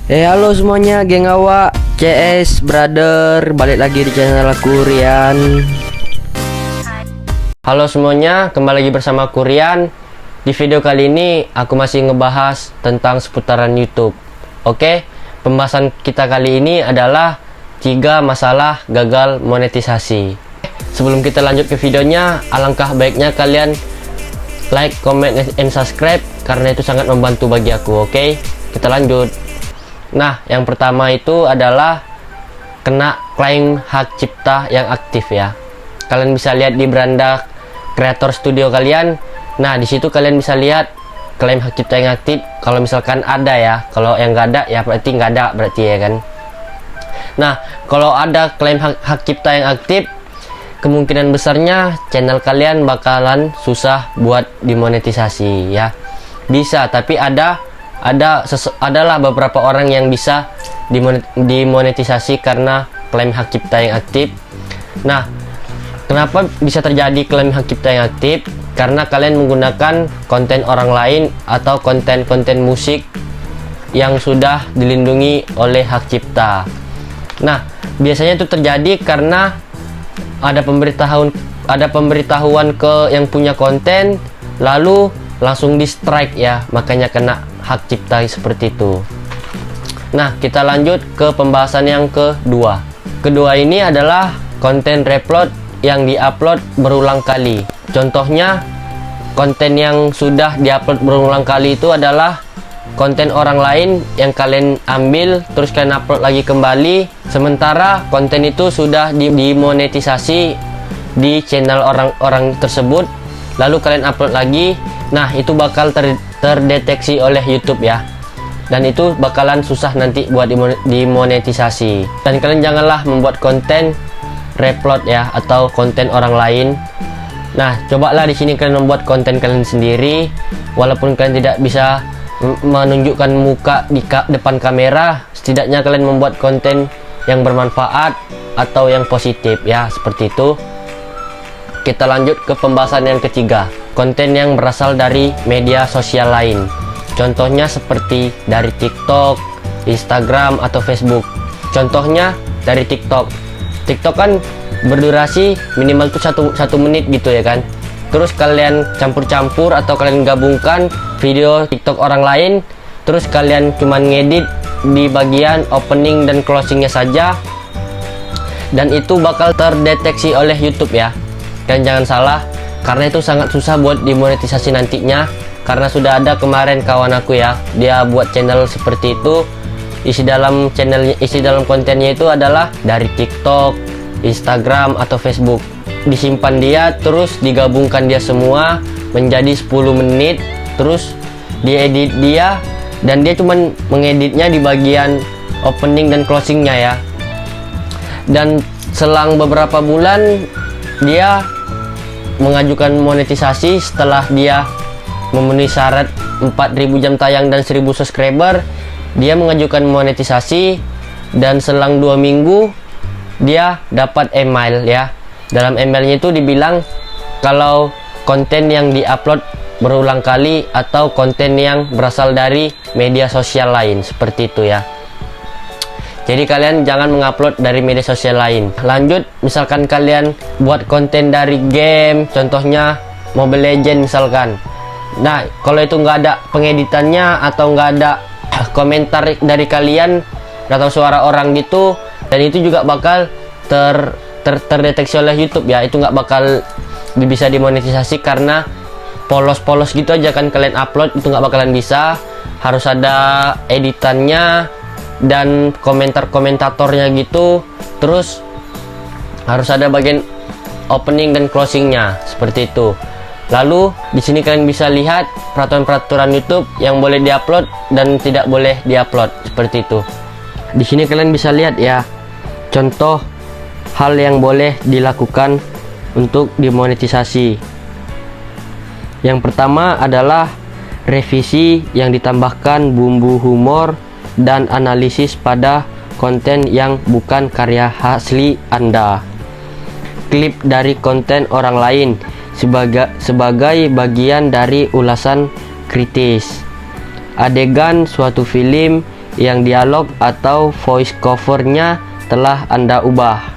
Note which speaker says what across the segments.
Speaker 1: Halo semuanya, geng awak CS brother, balik lagi di channel aku Rian. Halo semuanya, kembali lagi bersama aku Rian. Di video kali ini aku masih ngebahas tentang seputaran YouTube. Oke, pembahasan kita kali ini adalah 3 masalah gagal monetisasi. Sebelum kita lanjut ke videonya, alangkah baiknya kalian like, comment, and subscribe karena itu sangat membantu bagi aku. Oke, kita lanjut. Nah, yang pertama itu adalah kena klaim hak cipta yang aktif ya. Kalian bisa lihat di beranda kreator studio kalian. Nah, di situ kalian bisa lihat klaim hak cipta yang aktif. Kalau misalkan ada ya, kalau yang nggak ada ya berarti nggak ada berarti ya kan. Nah, kalau ada klaim hak cipta yang aktif, kemungkinan besarnya channel kalian bakalan susah buat dimonetisasi ya. Bisa, tapi adalah beberapa orang yang bisa dimonetisasi karena klaim hak cipta yang aktif. Nah, kenapa bisa terjadi klaim hak cipta yang aktif? Karena kalian menggunakan konten orang lain atau konten-konten musik yang sudah dilindungi oleh hak cipta. Nah, biasanya itu terjadi karena ada pemberitahuan ke yang punya konten, lalu langsung di strike ya, makanya kena hak cipta seperti itu. Nah, kita lanjut ke pembahasan yang kedua. Kedua ini adalah konten reupload yang diupload berulang kali. Contohnya, konten yang sudah diupload berulang kali itu adalah konten orang lain yang kalian ambil terus kalian upload lagi kembali, sementara konten itu sudah dimonetisasi di channel orang tersebut, lalu kalian upload lagi. Nah, itu bakal terdeteksi oleh YouTube ya, dan itu bakalan susah nanti buat dimonetisasi. Dan kalian janganlah membuat konten reupload ya, atau konten orang lain. Nah, cobalah di sini kalian membuat konten kalian sendiri, walaupun kalian tidak bisa menunjukkan muka di depan kamera, setidaknya kalian membuat konten yang bermanfaat atau yang positif ya, seperti itu. Kita lanjut ke pembahasan yang ketiga, konten yang berasal dari media sosial lain. Contohnya seperti dari TikTok, Instagram, atau Facebook. Contohnya dari TikTok. TikTok kan berdurasi minimal tuh satu menit gitu ya kan. Terus kalian campur-campur atau kalian gabungkan video TikTok orang lain, terus kalian cuman ngedit di bagian opening dan closingnya saja, dan itu bakal terdeteksi oleh YouTube ya. Dan jangan salah, karena itu sangat susah buat dimonetisasi nantinya. Karena sudah ada kemarin kawan aku ya, dia buat channel seperti itu. Isi dalam kontennya itu adalah dari TikTok, Instagram, atau Facebook. Disimpan dia, terus digabungkan dia semua menjadi 10 menit, terus diedit dia, dan dia cuman mengeditnya di bagian opening dan closingnya ya. Dan selang beberapa bulan dia mengajukan monetisasi setelah dia memenuhi syarat 4.000 jam tayang dan 1.000 subscriber. Dia mengajukan monetisasi, dan selang 2 minggu dia dapat email ya. Dalam emailnya itu dibilang kalau konten yang diupload berulang kali atau konten yang berasal dari media sosial lain, seperti itu ya. Jadi kalian jangan mengupload dari media sosial lain. Lanjut, misalkan kalian buat konten dari game, contohnya Mobile Legends misalkan. Nah, kalau itu nggak ada pengeditannya atau nggak ada komentar dari kalian atau suara orang gitu, dan itu juga bakal terdeteksi oleh YouTube ya. Itu nggak bakal bisa dimonetisasi karena polos-polos gitu aja kan kalian upload, itu nggak bakalan bisa. Harus ada editannya dan komentatornya gitu, terus harus ada bagian opening dan closingnya, seperti itu. Lalu di sini kalian bisa lihat peraturan YouTube yang boleh diupload dan tidak boleh diupload, seperti itu. Di sini kalian bisa lihat ya, contoh hal yang boleh dilakukan untuk dimonetisasi. Yang pertama adalah revisi yang ditambahkan bumbu humor dan analisis pada konten yang bukan karya asli Anda. Klip dari konten orang lain sebagai bagian dari ulasan kritis. Adegan suatu film yang dialog atau voice covernya telah Anda ubah.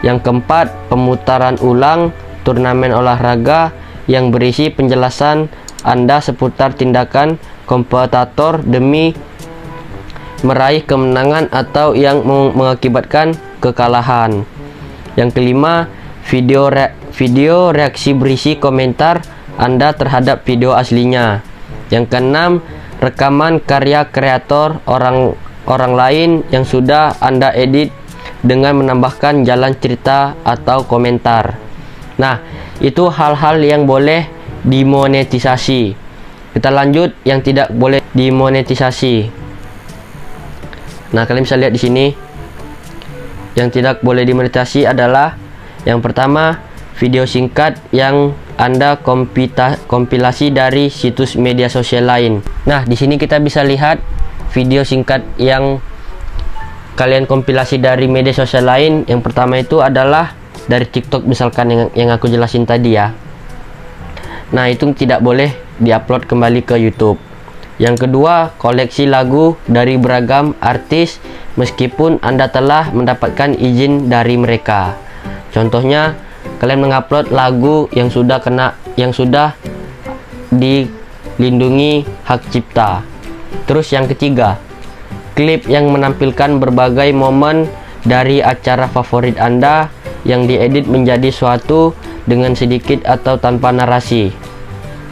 Speaker 1: Yang keempat, pemutaran ulang turnamen olahraga yang berisi penjelasan Anda seputar tindakan kompetitor demi meraih kemenangan atau yang mengakibatkan kekalahan. Yang kelima, video reaksi berisi komentar Anda terhadap video aslinya. Yang keenam, rekaman karya kreator orang lain yang sudah Anda edit dengan menambahkan jalan cerita atau komentar. Nah, itu hal-hal yang boleh dimonetisasi. Kita lanjut yang tidak boleh dimonetisasi. Nah, kalian bisa lihat di sini. Yang tidak boleh dimonetisasi adalah yang pertama, video singkat yang Anda kompilasi dari situs media sosial lain. Nah, di sini kita bisa lihat video singkat yang kalian kompilasi dari media sosial lain. Yang pertama itu adalah dari TikTok misalkan yang aku jelasin tadi ya. Nah, itu tidak boleh diupload kembali ke YouTube. Yang kedua, koleksi lagu dari beragam artis meskipun Anda telah mendapatkan izin dari mereka. Contohnya, kalian mengupload lagu yang sudah dilindungi hak cipta. Terus yang ketiga, klip yang menampilkan berbagai momen dari acara favorit Anda yang diedit menjadi suatu dengan sedikit atau tanpa narasi.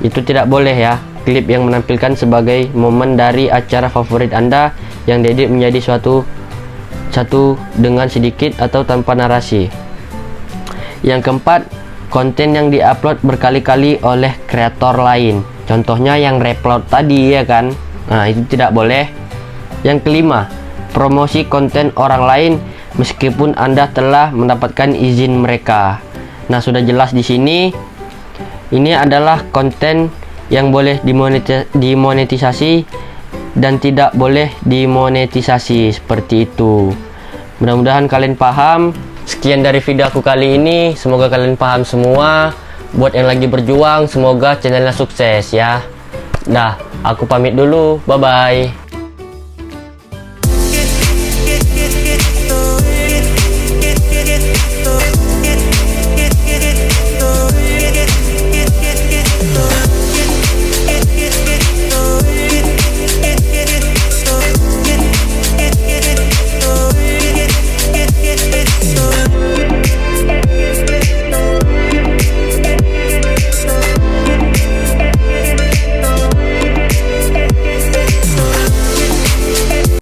Speaker 1: Itu tidak boleh ya. Klip yang menampilkan sebagai momen dari acara favorit Anda yang diedit menjadi satu dengan sedikit atau tanpa narasi. Yang keempat, konten yang diupload berkali-kali oleh kreator lain. Contohnya yang reupload tadi ya kan. Nah, itu tidak boleh. Yang kelima, promosi konten orang lain meskipun Anda telah mendapatkan izin mereka. Nah, sudah jelas di sini. Ini adalah konten yang boleh dimonetisasi dan tidak boleh dimonetisasi, seperti itu. Mudah-mudahan kalian paham. Sekian dari video aku kali ini, semoga kalian paham semua. Buat yang lagi berjuang, semoga channelnya sukses ya. Dah, aku pamit dulu, bye bye.